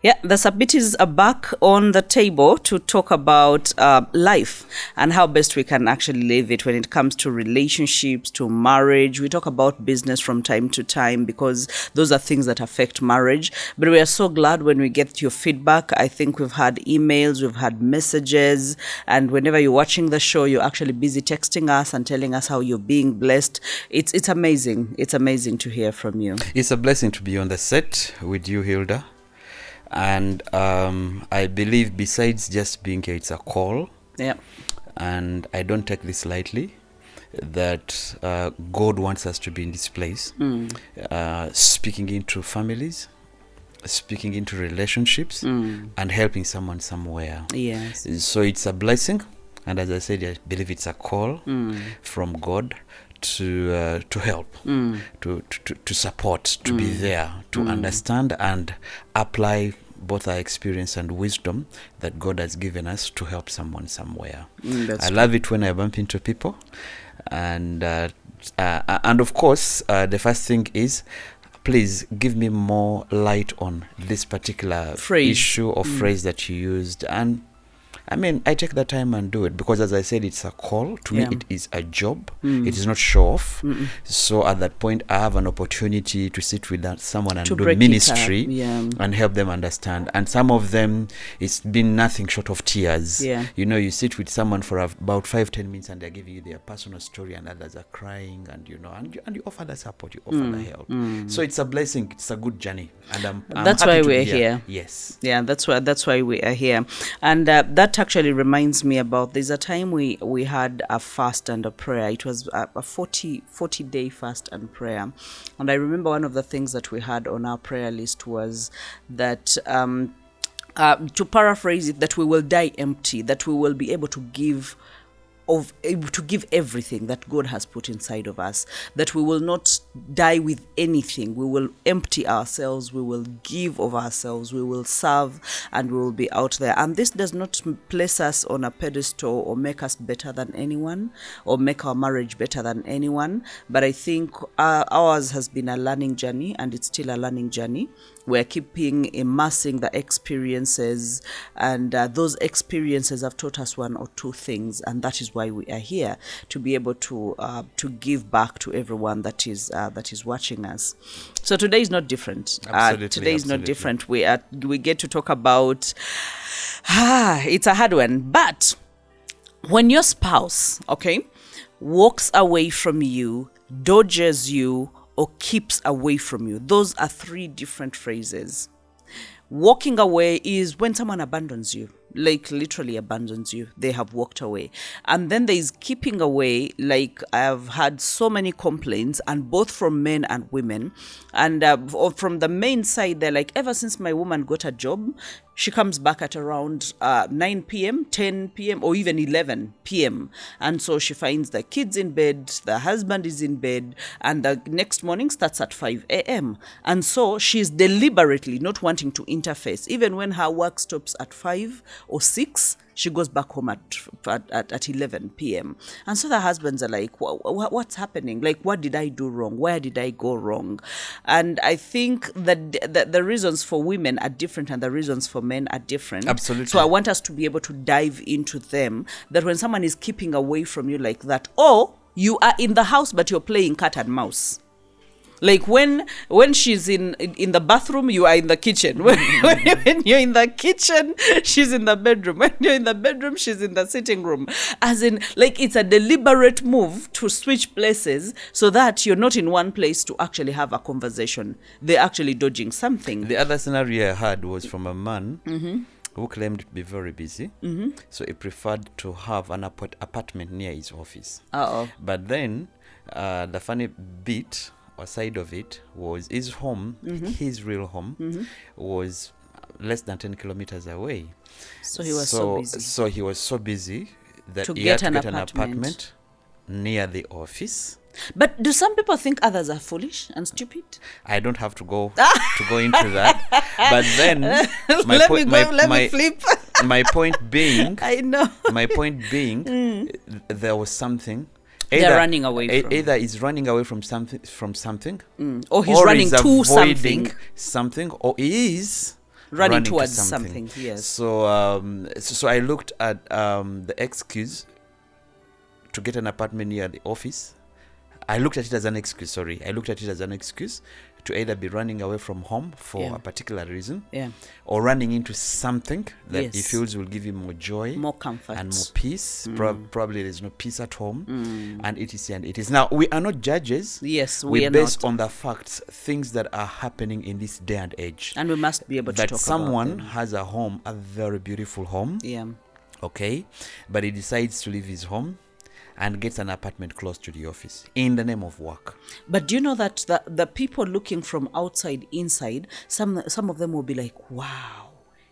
Yeah, the Sabitis are back on the table to talk about life and how best we can actually live it when it comes to relationships, to marriage. We talk about business from time to time because those are things that affect marriage. But we are so glad when we get your feedback. I think we've had emails, we've had messages, and whenever you're watching the show, you're actually busy texting us and telling us how you're being blessed. It's amazing. It's amazing to hear from you. It's a blessing to be on the set with you, Hilda. And I believe besides just being here, it's a call. Yeah. And I don't take this lightly, that God wants us to be in this place, speaking into families, speaking into relationships, and helping someone somewhere. Yes. So it's a blessing. And as I said, I believe it's a call from God to help, to support, to be there, to understand and apply both our experience and wisdom that God has given us to help someone somewhere. I love it when I bump into people, and of course, the first thing is, please give me more light on this particular issue or phrase that you used. And I mean, I take the time and do it because, as I said, it's a call. To me, it is a job. It is not show off. So at that point, I have an opportunity to sit with someone and do ministry and help them understand. And some of them, it's been nothing short of tears. You know, you sit with someone for about 5-10 minutes and they're giving you their personal story, and others are crying, and you know, and you offer the support, you offer the help. So it's a blessing. It's a good journey, and I'm that's happy why to we're be here. Yes. Yeah, that's why we are here. And that actually reminds me about, there's a time we had a fast and a prayer. It was a 40-day fast and prayer. And I remember one of the things that we had on our prayer list was that, to paraphrase it, that we will die empty, that we will be able to give everything that God has put inside of us, that we will not die with anything. We will empty ourselves, we will give of ourselves, we will serve, and we will be out there. And this does not place us on a pedestal or make us better than anyone or make our marriage better than anyone. But I think ours has been a learning journey, and it's still a learning journey. We're keeping immersing the experiences, and those experiences have taught us one or two things, and that is why we are here, to be able to give back to everyone that is watching us. So today is not different. Today is not different. We get to talk about it's a hard one, but when your spouse, walks away from you, dodges you, or keeps away from you. Those are three different phrases. Walking away is when someone abandons you, like literally abandons you. They have walked away. And then there is keeping away. Like, I've had so many complaints, and both from men and women. And from the main side, they're like, ever since my woman got a job, she comes back at around 9 p.m., 10 p.m., or even 11 p.m. And so she finds the kids in bed, the husband is in bed, and the next morning starts at 5 a.m. And so she's deliberately not wanting to interface. Even when her work stops at 5 or 6, she goes back home at 11 p.m. And so the husbands are like, what's happening? Like, what did I do wrong? Where did I go wrong? And I think that the reasons for women are different and the reasons for men are different. Absolutely. So I want us to be able to dive into them, that when someone is keeping away from you like that, or you are in the house but you're playing cat and mouse. Like when she's in the bathroom, you are in the kitchen. When you're in the kitchen, she's in the bedroom. When you're in the bedroom, she's in the sitting room. As in, like, it's a deliberate move to switch places so that you're not in one place to actually have a conversation. They're actually dodging something. The other scenario I had was from a man who claimed to be very busy. So he preferred to have an apartment near his office. But then the funny bit or side of it was his home, his real home, was less than 10 kilometers away. So he was so busy. So he was so busy that To he get had to an get an apartment near the office. But do some people think others are foolish and stupid? I don't have to go into that. But then let me flip. My point being, I know. My point being, there was something. They're running away from. Either he's running away from something, or he's running to avoiding something, or he is running to towards something. Yes. So I looked at the excuse to get an apartment near the office. I looked at it as an excuse, to either be running away from home for a particular reason, or running into something that he feels will give him more joy, more comfort, and more peace. Probably there's no peace at home, and it is. Now, we are not judges. Yes, we're based on the facts, things that are happening in this day and age. And we must be able to talk about that someone has a home, a very beautiful home. Yeah. Okay, but he decides to leave his home and gets an apartment close to the office in the name of work. But do you know that the people looking from outside inside, some of them will be like, wow,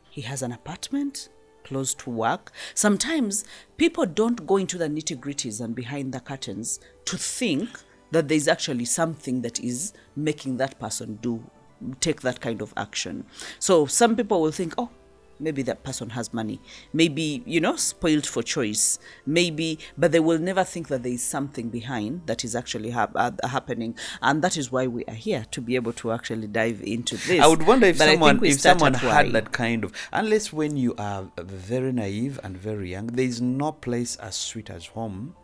he has an apartment close to work. Sometimes people don't go into the nitty-gritties and behind the curtains to think that there's actually something that is making that person take that kind of action. So some people will think, oh, maybe that person has money, maybe, spoiled for choice, maybe, but they will never think that there is something behind that is actually happening. And that is why we are here, to be able to actually dive into this. I would wonder if someone had why. that kind of, unless when you are very naive and very young, there is no place as sweet as home,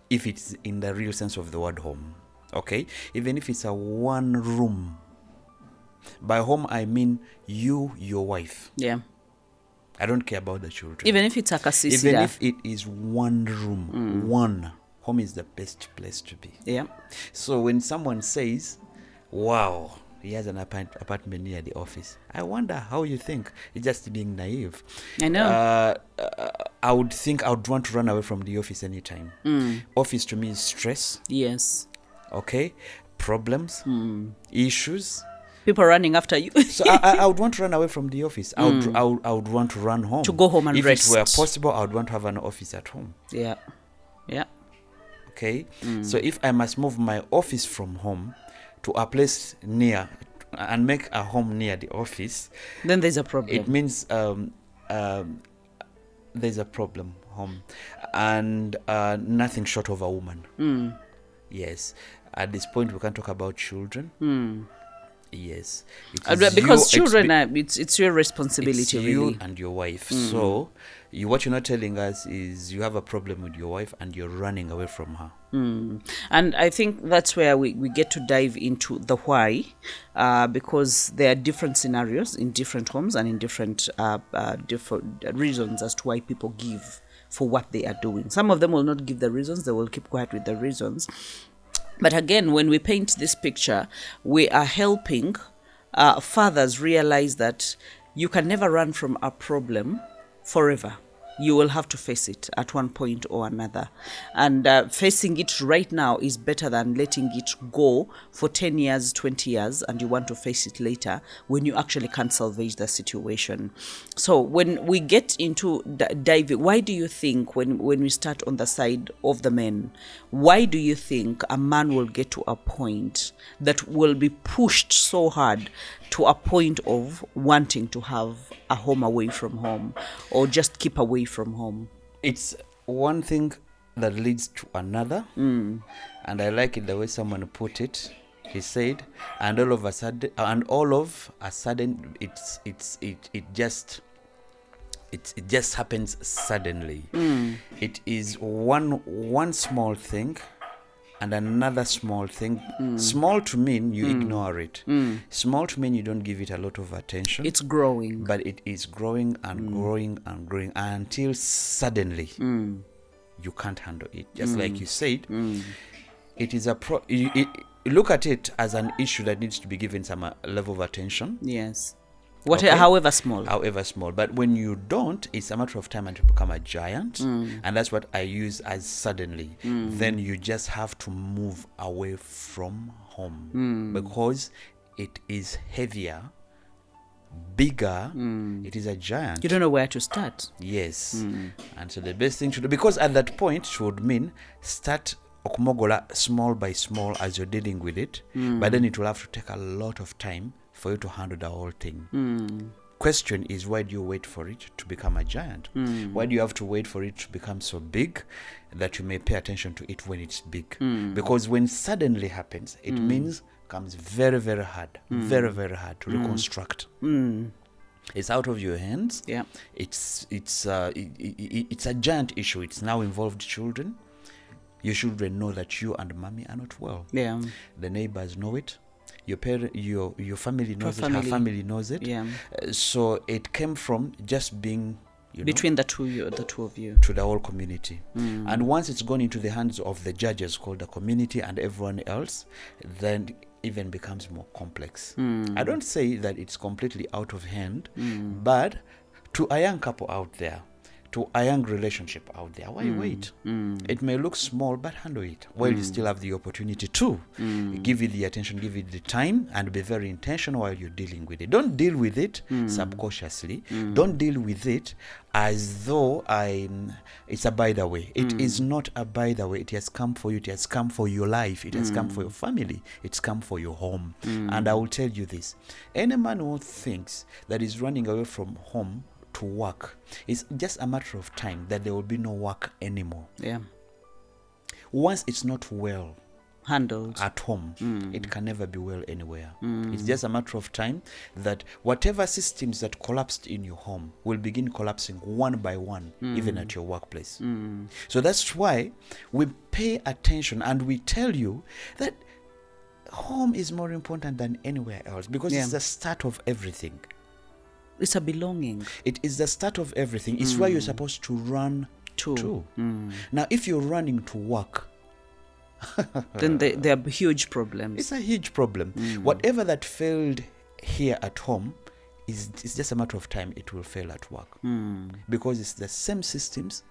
if it's in the real sense of the word home. Okay, even if it's a one room. By home I mean you, your wife. Yeah. I don't care about the children. Even if it's a kasisi. Even if it is one room, one, home is the best place to be. Yeah. So when someone says, wow, he has an apartment near the office, I wonder how you think. It's just being naive. I know. I would think I would want to run away from the office anytime. Office to me is stress. Yes. Okay. Problems. Issues. People running after you. So I would want to run away from the office. I would want to run home. To go home and rest. If it were possible, I would want to have an office at home. Yeah. Yeah. Okay. So if I must move my office from home to a place near and make a home near the office, then there's a problem. It means there's a problem home, and nothing short of a woman. Yes. At this point, we can't talk about children. Yes, because children it's your responsibility. It's you really. And your wife. So what you're not telling us is you have a problem with your wife and you're running away from her. And I think that's where we get to dive into the why, because there are different scenarios in different homes and in different reasons as to why people give for what they are doing. Some of them will not give the reasons, they will keep quiet with the reasons. But again, when we paint this picture, we are helping fathers realize that you can never run from a problem forever. You will have to face it at one point or another. And facing it right now is better than letting it go for 10 years, 20 years, and you want to face it later when you actually can't salvage the situation. So when we get into diving, why do you think when we start on the side of the men, why do you think a man will get to a point that will be pushed so hard to a point of wanting to have a home away from home or just keep away from home? It's one thing that leads to another. And I like it the way someone put it. He said, and all of a sudden it just happens suddenly. It is one small thing and another small thing. Small to mean you ignore it. Small to mean you don't give it a lot of attention. It's growing. But it is growing and growing and growing until suddenly you can't handle it. Just like you said, it is you look at it as an issue that needs to be given some level of attention. Yes. However small. But when you don't, it's a matter of time until you become a giant. And that's what I use as suddenly. Then you just have to move away from home because it is heavier, bigger. It is a giant. You don't know where to start. Yes. And so the best thing to do, because at that point should mean start okumogola small by small as you're dealing with it. But then it will have to take a lot of time for you to handle the whole thing. Question is, why do you wait for it to become a giant? Why do you have to wait for it to become so big that you may pay attention to it when it's big? Because when suddenly happens, it means comes very, very hard, very, very hard to reconstruct. It's out of your hands. Yeah. It's a giant issue. It's now involved children. Your children know that you and mommy are not well. Yeah. The neighbors know it. Your parent, your family knows it. family. Her family knows it. Yeah. So it came from just being between the two of you, to the whole community. And once it's gone into the hands of the judges, called the community, and everyone else, then even becomes more complex. I don't say that it's completely out of hand, but to a young couple out there, to a young relationship out there, why wait? It may look small, but handle it while you still have the opportunity to give it the attention, give it the time, and be very intentional while you're dealing with it. Don't deal with it subconsciously. Don't deal with it as though it's a by the way. It is not a by the way. It has come for you. It has come for your life. It has come for your family. It's come for your home. And I will tell you this: any man who thinks that is running away from home to work, it's just a matter of time that there will be no work anymore. Yeah. Once it's not well handled at home, it can never be well anywhere. It's just a matter of time that whatever systems that collapsed in your home will begin collapsing one by one, even at your workplace. So that's why we pay attention and we tell you that home is more important than anywhere else, because it's the start of everything. It's a belonging. It is the start of everything. It's where you're supposed to run to. Now, if you're running to work, then there are huge problems. It's a huge problem. Whatever that failed here at home, it's just a matter of time it will fail at work. Because it's the same systems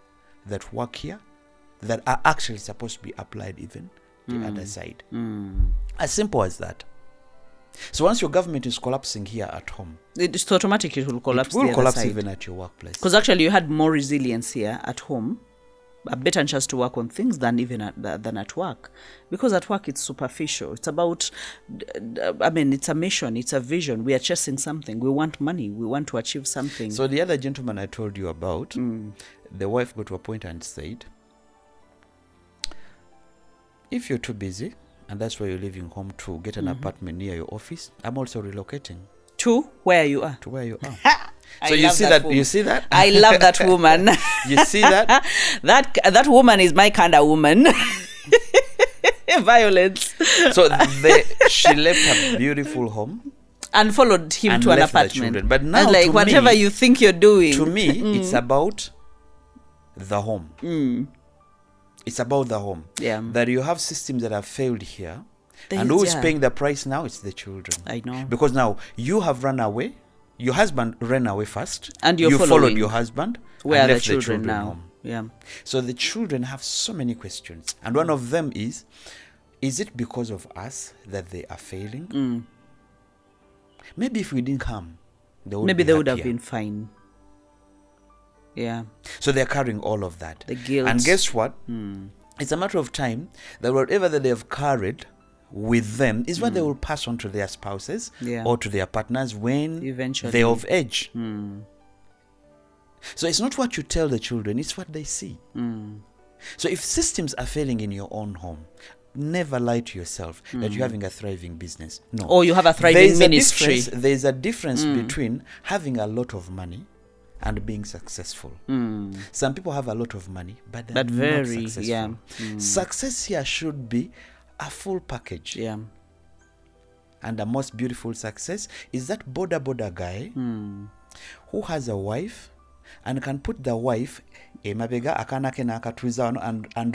that work here that are actually supposed to be applied even the other side. As simple as that. So once your government is collapsing here at home, it's automatic. It will collapse. It will collapse side. even at your workplace. Because actually, you had more resilience here at home, a better chance to work on things than even than at work. Because at work, it's superficial. It's about, it's a mission. It's a vision. We are chasing something. We want money. We want to achieve something. So the other gentleman I told you about, the wife got to a point and said, if you're too busy, and that's why you're leaving home to get an apartment near your office, I'm also relocating. To where you are? To where you are. So you see that? You see that? I love that woman. You see that? That woman is my kind of woman. Violence. So she left her beautiful home and followed him to an apartment. But now, like, whatever you think you're doing, to me, it's about the home. It's about the home. Yeah. That you have systems that have failed here. And who is paying the price now? It's the children. I know. Because now you have run away. Your husband ran away first. And you followed your husband. Where and are left the children now? Home. Yeah. So the children have so many questions. And one of them is it because of us that they are failing? Maybe if we didn't come, they would have been fine. Yeah. So they're carrying all of that. The guilt. And guess what? It's a matter of time that whatever that they've carried with them is what they will pass on to their spouses or to their partners when eventually they're of age. So it's not what you tell the children, it's what they see. So if systems are failing in your own home, never lie to yourself that you're having a thriving business. No. Or you have a thriving ministry. There's a difference between having a lot of money and being successful. Some people have a lot of money, but they're not successful. Success here should be a full package. Yeah. And the most beautiful success is that border guy who has a wife and can put the wife and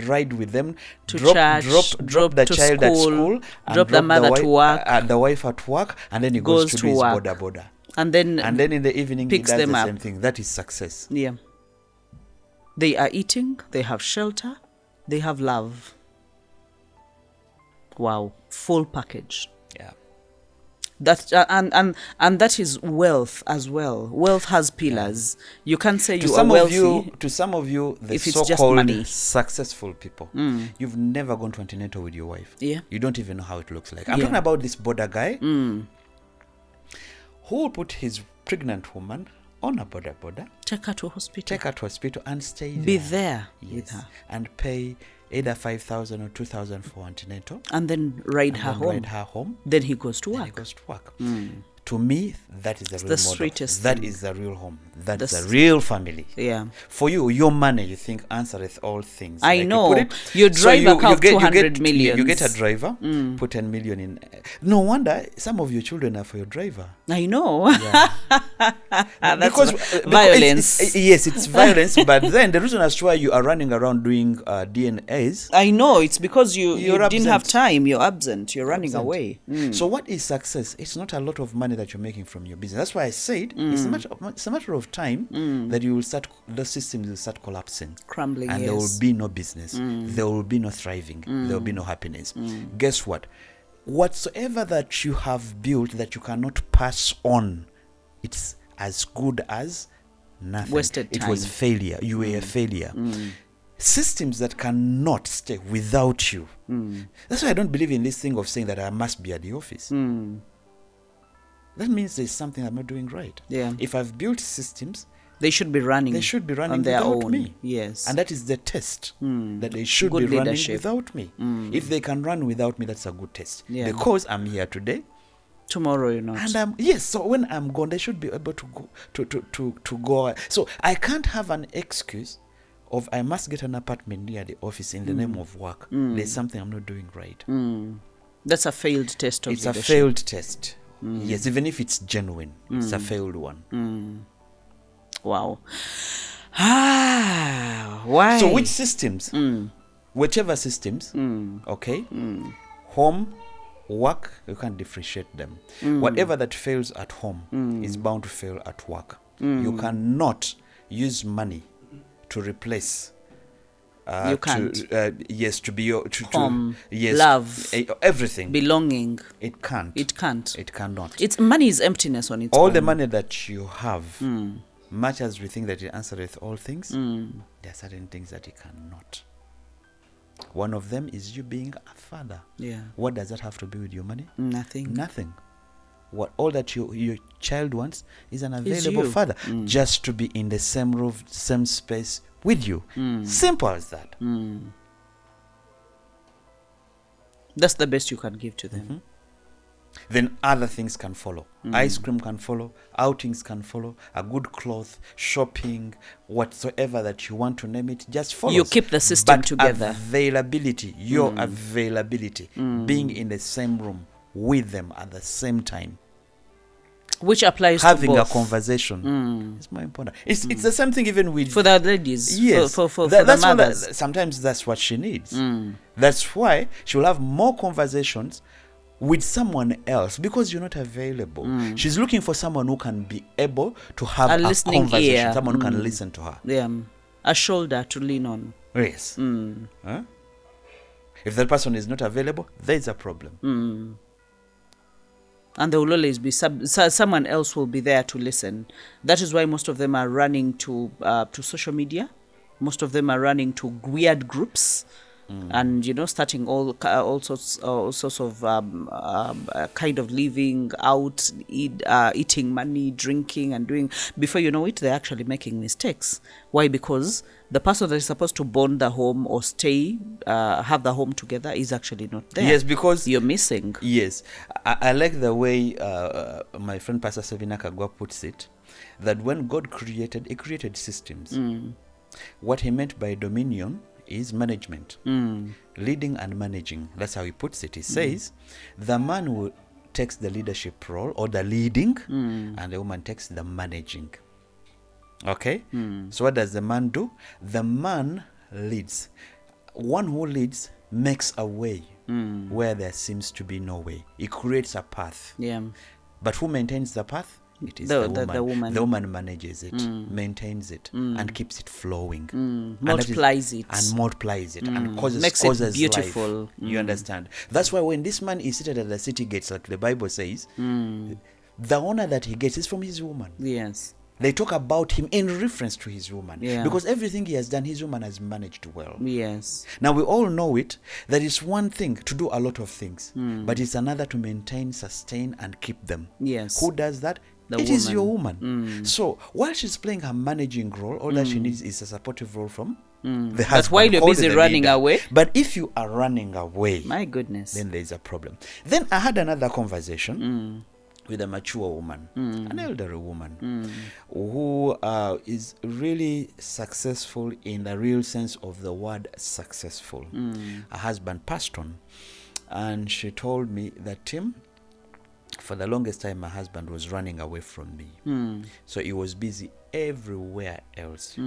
ride with them to drop the child at school, and drop the mother to work, the wife at work, and then he goes to his border. And then in the evening he picks does them the up. same thing. That is success. Yeah. They are eating, they have shelter, they have love. Wow, full package. Yeah. That and that is wealth as well. Wealth has pillars. You can't say you are wealthy. To some of you, the if it's just so-called money. Successful people, you've never gone to antenatal with your wife. Yeah. You don't even know how it looks like. I'm talking about this border guy who will put his pregnant woman on a border. Take her to hospital. And stay there. Be there with her. And pay either 5,000 or 2,000 for antenatal. And then ride her home. Then he goes to work. To me, that is the real the model. sweetest That thing. is the real home. That's The the real family. Yeah. For you, your money, you think answereth all things. I Like know. You put it, Your driver you can't get, 200 you millions. get a driver, put 10 million in. No wonder some of your children are for your driver. I know. Yeah. That's because violence. Yes, it's violence. But then the reason as to why you are running around doing DNAs. I know. It's because you didn't have absent. time. You're absent. You're running Absent. away. So what is success? It's not a lot of money that you're making from your business. That's why I said it's a matter of time that you will start, the systems will start collapsing, Crumbling, and there will be no business, there will be no thriving, there will be no happiness. Guess what? Whatsoever that you have built that you cannot pass on, it's as good as nothing. Wasted It time. was failure. You were a failure. Systems that cannot stay without you. That's why I don't believe in this thing of saying that I must be at the office. That means there's something I'm not doing right. Yeah. If I've built systems, They should be running. they should be running on their without own. me. Yes. And that is the test, that they should Good be running leadership. without me. If they can run without me, that's a good test. Yeah. Because I'm here today, Tomorrow you're not. and yes. So when I'm gone, they should be able to go to go. So I can't have an excuse of I must get an apartment near the office in the name of work. There's something I'm not doing right. That's a failed test of It's a leadership. failed test. Yes, even if it's genuine, it's a failed one. Wow. Why? So which systems? Whichever systems, okay? Home, work, you can't differentiate them. Whatever that fails at home is bound to fail at work. You cannot use money to replace You can't. to be your Home, yes, love, everything. belonging. It can't. It can't. It cannot. It's money is emptiness on its All own. the money that you have, much as we think that it answereth all things, there are certain things that it cannot. One of them is you being a father. Yeah. What does that have to do with your money? Nothing. Nothing. What all that your child wants is an available you. father, just to be in the same roof, same space with you. Simple as that. That's the best you can give to them. Then other things can follow. Ice cream can follow, outings can follow, a good cloth, shopping, whatsoever that you want to name it, just follows. You keep the system But together. Availability, your availability, being in the same room with them at the same time, Which applies having to a both. conversation is more important. It's the same thing even with For the ladies. yes, For That- the that's what mothers. sometimes that's what she needs. That's why she will have more conversations with someone else because you're not available. She's looking for someone who can be able to have A a listening conversation, ear. someone who can listen to her. Yeah. A shoulder to lean on. Yes. Huh? If that person is not available, there's a problem. And there will always be someone else will be there to listen. That is why most of them are running to social media. Most of them are running to weird groups, and starting all sorts of kind of living out, eating money, drinking, and doing. Before you know it, they're actually making mistakes. Why? Because the person that is supposed to bond the home or stay, have the home together, is actually not there. Yes, because you're missing. Yes, I like the way my friend Pastor Sevina Kagwa puts it, that when God created, he created systems. What he meant by dominion is management, leading and managing. That's how he puts it. He says the man who takes the leadership role or the leading, and the woman takes the managing. Okay? So what does the man do? The man leads. One who leads makes a way where there seems to be no way. He creates a path. Yeah. But who maintains the path? It is The the woman. woman. The woman manages it, maintains it, and keeps it flowing. And Multiplies it. And multiplies it. And Makes it causes beautiful. life. You understand? That's why when this man is seated at the city gates, like the Bible says, the honor that he gets is from his woman. Yes. They talk about him in reference to his woman. Yeah. Because everything he has done, his woman has managed well. Yes. Now we all know it, that it's one thing to do a lot of things, but it's another to maintain, sustain, and keep them. Yes. Who does that? It is your woman. So while she's playing her managing role, all that she needs is a supportive role from the husband. But while you're called busy the running leader. away? But if you are running away, My goodness. then there is a problem. Then I had another conversation with a mature woman, an elderly woman, who is really successful in the real sense of the word successful. Her husband passed on, and she told me that, Tim, for the longest time, my husband was running away from me. So he was busy everywhere else,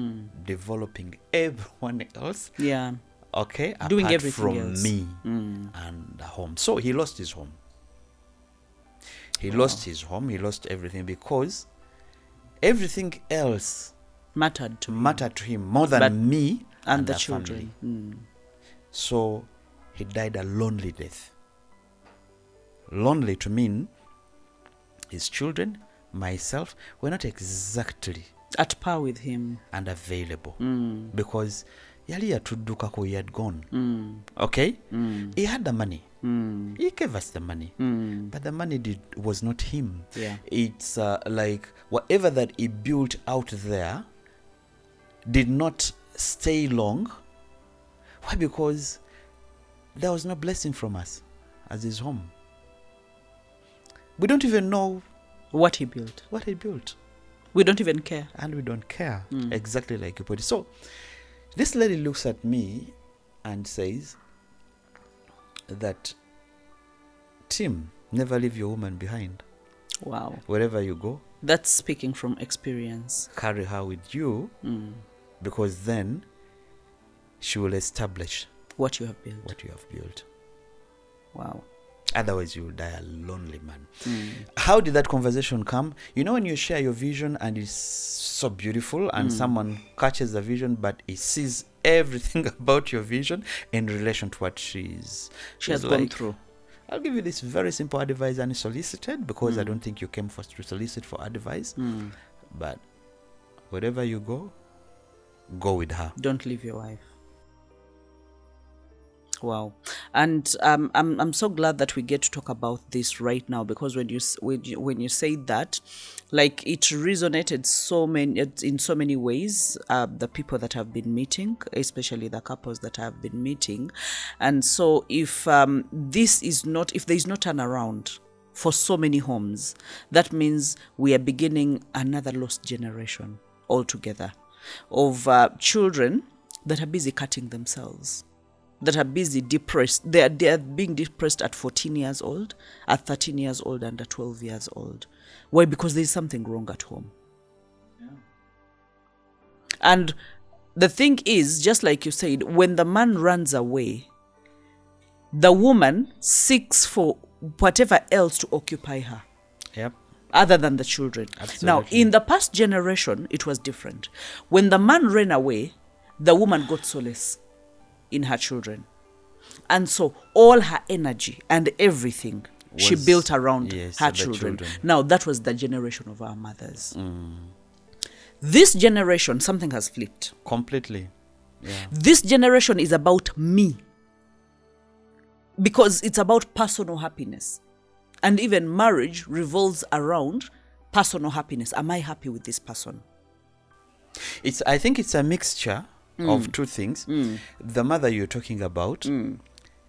developing everyone else. Yeah. Okay, Doing apart everything from else. me and the home. So he lost his home. He lost his home. He lost everything because everything else Mattered to him more than me and the the children. family. So he died a lonely death. Lonely to mean his children, myself, were not exactly At par with him. and available because yali yatuddukako, he had gone. Okay? He had the money. He gave us the money. But the money was not him. Yeah. It's like whatever that he built out there did not stay long. Why? Because there was no blessing from us as his home. We don't even know What he built. what he built. We don't even care. And we don't care. Exactly like you put it. So this lady looks at me and says that, Tim, never leave your woman behind. Wow. Wherever you go, That's speaking from experience. carry her with you, because then she will establish What you have built. what you have built. Wow. Otherwise, you will die a lonely man. How did that conversation come? You know, when you share your vision and it's so beautiful, and someone catches the vision, but he sees everything about your vision in relation to what she has gone through. I'll give you this very simple advice, unsolicited, because I don't think you came to solicit for advice. But wherever you go with her. Don't leave your wife. Wow. And I'm so glad that we get to talk about this right now, because when you say that, like, it resonated in so many ways, the people that have been meeting, especially the couples that have been meeting. And so if there is no turnaround for so many homes, that means we are beginning another lost generation altogether of children that are busy cutting themselves, that are busy depressed. They are being depressed at 14 years old, at 13 years old, and at 12 years old. Why? Because there's something wrong at home. Yeah. And the thing is, just like you said, when the man runs away, the woman seeks for whatever else to occupy her. Yep. Other than the children. Absolutely. Now, in the past generation, it was different. When the man ran away, the woman got solace in her children. And so all her energy and everything she built around her children. Now, that was the generation of our mothers. This generation, something has flipped. Completely. Yeah. This generation is about me. Because it's about personal happiness. And even marriage revolves around personal happiness. Am I happy with this person? I think it's a mixture of two things. The mother you're talking about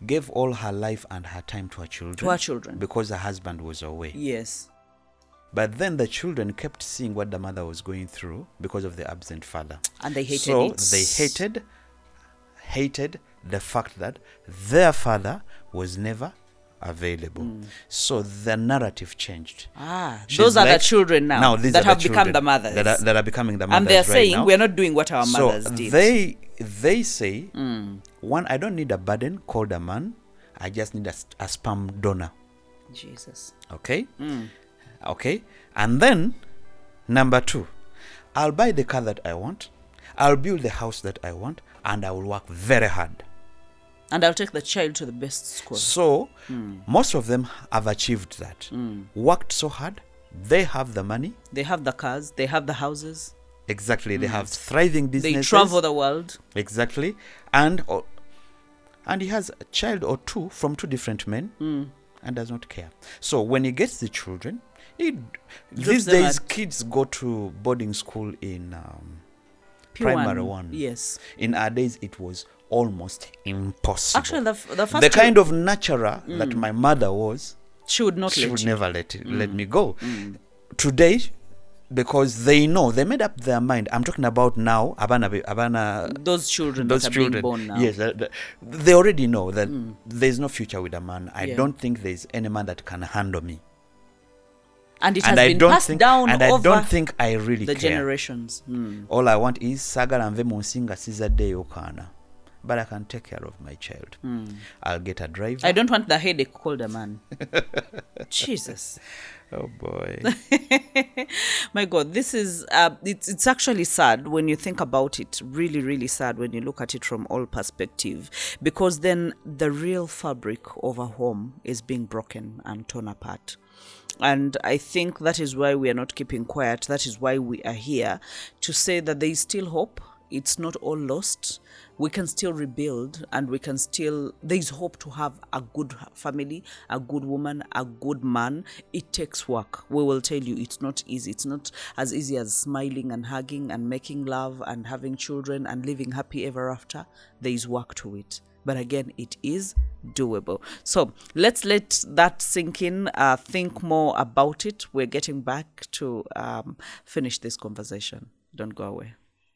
gave all her life and her time to her children. To her children. Because her husband was away. Yes. But then the children kept seeing what the mother was going through because of the absent father. And they hated it. So they hated the fact that their father was never available. So the narrative changed. Those are the children now that have become the mothers. That are becoming the mothers. And they're right saying, now. we're not doing what our mothers did. They say, one, I don't need a burden called a man. I just need a sperm donor. Jesus. Okay? Okay? And then, number two, I'll buy the car that I want. I'll build the house that I want. And I will work very hard. And I'll take the child to the best school. So, most of them have achieved that. Worked so hard. They have the money. They have the cars. They have the houses. Exactly. They have thriving businesses. They travel the world. Exactly. And he has a child or two from two different men and does not care. So, when he gets the children, these days kids go to boarding school in primary one. Yes. In our days, it was almost impossible. Actually, the first kind of nurturer that my mother was She would not She let would you. never let me go. Today, because they know, they made up their mind. I'm talking about now, abana Those children that are being born now. Yes, they already know that there's no future with a man. I Yeah. don't think there's any man that can handle me. And it And has I been don't passed think, down and I over don't think I really the care. generations. All I want is sagala nve munsi nga sizaddeyo kaana. But I can take care of my child. I'll get a driver. I don't want the headache called a man. Jesus. Oh boy. My God, this is, it's actually sad when you think about it. Really, really sad when you look at it from all perspective. Because then the real fabric of a home is being broken and torn apart. And I think that is why we are not keeping quiet. That is why we are here to say that there is still hope. It's not all lost. We can still rebuild, and we can still, there is hope to have a good family, a good woman, a good man. It takes work. We will tell you it's not easy. It's not as easy as smiling and hugging and making love and having children and living happy ever after. There is work to it. But again, it is doable. So let's let that sink in, think more about it. We're getting back to finish this conversation. Don't go away.